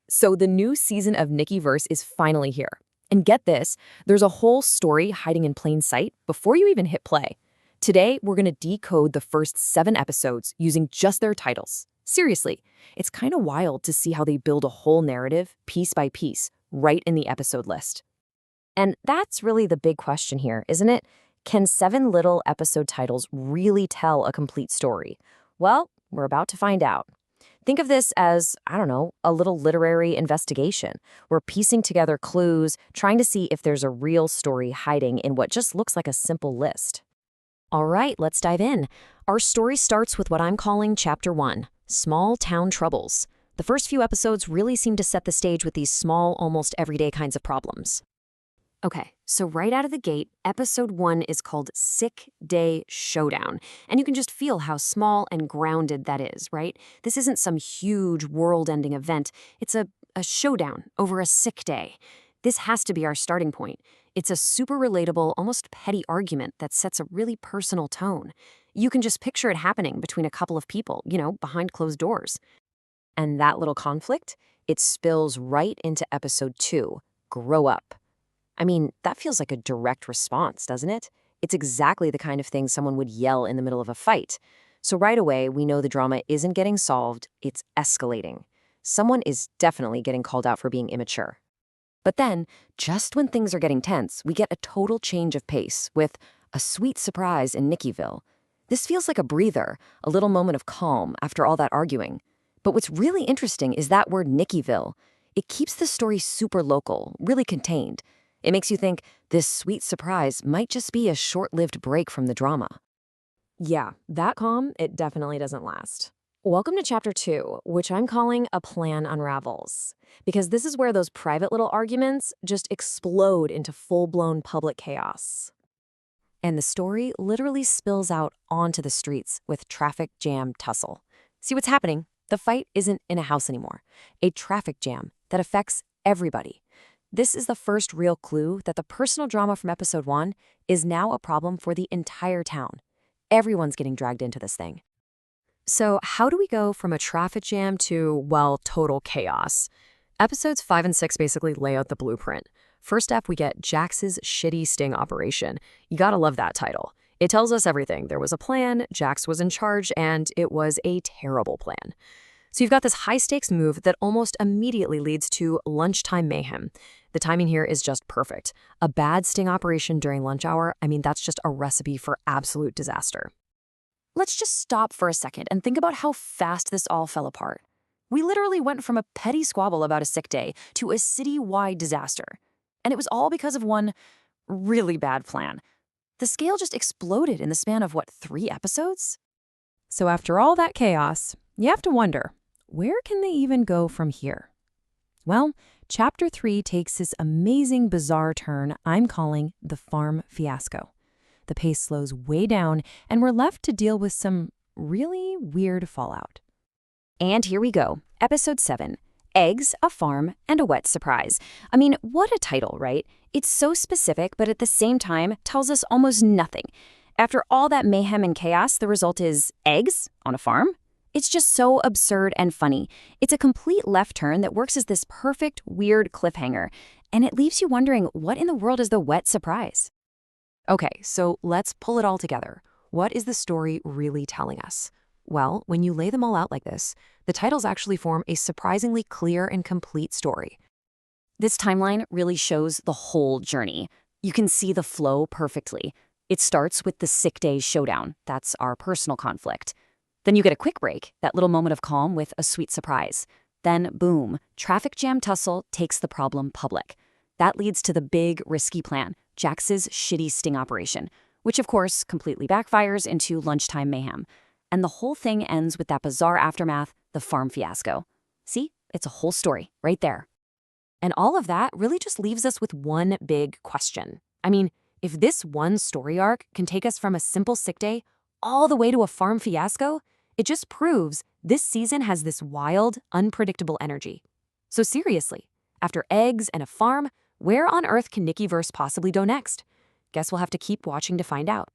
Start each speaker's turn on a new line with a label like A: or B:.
A: So the new season of Nickyverse is finally here. And get this, there's a whole story hiding in plain sight before you even hit play. Today, we're going to decode the first 7 episodes using just their titles. Seriously, it's kind of wild to see how they build a whole narrative, piece by piece, right in the episode list.
B: And that's really the big question here, isn't it? Can 7 little episode titles really tell a complete story? Well, we're about to find out. Think of this as, I don't know, a little literary investigation. We're piecing together clues, trying to see if there's a real story hiding in what just looks like a simple list. All right, let's dive in. Our story starts with what I'm calling Chapter 1, Small Town Troubles. The first few episodes really seem to set the stage with these small, almost everyday kinds of problems. Okay, so right out of the gate, episode 1 is called Sick Day Showdown. And you can just feel how small and grounded that is, right? This isn't some huge world-ending event. It's a showdown over a sick day. This has to be our starting point. It's a super relatable, almost petty argument that sets a really personal tone. You can just picture it happening between a couple of people, behind closed doors. And that little conflict, it spills right into episode 2, Grow Up. I mean, that feels like a direct response, doesn't it? It's exactly the kind of thing someone would yell in the middle of a fight. So right away, we know the drama isn't getting solved, it's escalating. Someone is definitely getting called out for being immature. But then, just when things are getting tense, we get a total change of pace with a sweet surprise in Nickyville. This feels like a breather, a little moment of calm after all that arguing. But what's really interesting is that word Nickyville. It keeps the story super local, really contained. It makes you think this sweet surprise might just be a short-lived break from the drama.
A: Yeah, that calm, it definitely doesn't last.
B: Welcome to Chapter 2, which I'm calling A Plan Unravels. Because this is where those private little arguments just explode into full-blown public chaos. And the story literally spills out onto the streets with traffic jam tussle. See what's happening? The fight isn't in a house anymore. A traffic jam that affects everybody. This is the first real clue that the personal drama from episode 1 is now a problem for the entire town. Everyone's getting dragged into this thing. So how do we go from a traffic jam to, well, total chaos? Episodes 5 and 6 basically lay out the blueprint. First up, we get Jax's shitty sting operation. You gotta love that title. It tells us everything. There was a plan, Jax was in charge, and it was a terrible plan. So you've got this high-stakes move that almost immediately leads to lunchtime mayhem. The timing here is just perfect. A bad sting operation during lunch hour, that's just a recipe for absolute disaster. Let's just stop for a second and think about how fast this all fell apart. We literally went from a petty squabble about a sick day to a city-wide disaster. And it was all because of one really bad plan. The scale just exploded in the span of, 3 episodes?
A: So after all that chaos, you have to wonder, where can they even go from here? Well, Chapter 3 takes this amazing, bizarre turn I'm calling the farm fiasco. The pace slows way down, and we're left to deal with some really weird fallout.
B: And here we go. Episode 7. Eggs, a farm, and a wet surprise. What a title, right? It's so specific, but at the same time tells us almost nothing. After all that mayhem and chaos, the result is eggs on a farm? It's just so absurd and funny. It's a complete left turn that works as this perfect, weird cliffhanger, and it leaves you wondering, what in the world is the wet surprise?
A: Okay, so let's pull it all together. What is the story really telling us? Well, when you lay them all out like this, the titles actually form a surprisingly clear and complete story.
B: This timeline really shows the whole journey. You can see the flow perfectly. It starts with the sick day showdown. That's our personal conflict. Then you get a quick break, that little moment of calm with a sweet surprise. Then, boom, traffic jam tussle takes the problem public. That leads to the big, risky plan, Jax's shitty sting operation, which of course completely backfires into lunchtime mayhem. And the whole thing ends with that bizarre aftermath, the farm fiasco. See, it's a whole story right there. And all of that really just leaves us with one big question. If this one story arc can take us from a simple sick day all the way to a farm fiasco, it just proves this season has this wild, unpredictable energy. So seriously, after eggs and a farm, where on earth can Nickyverse possibly go next? Guess we'll have to keep watching to find out.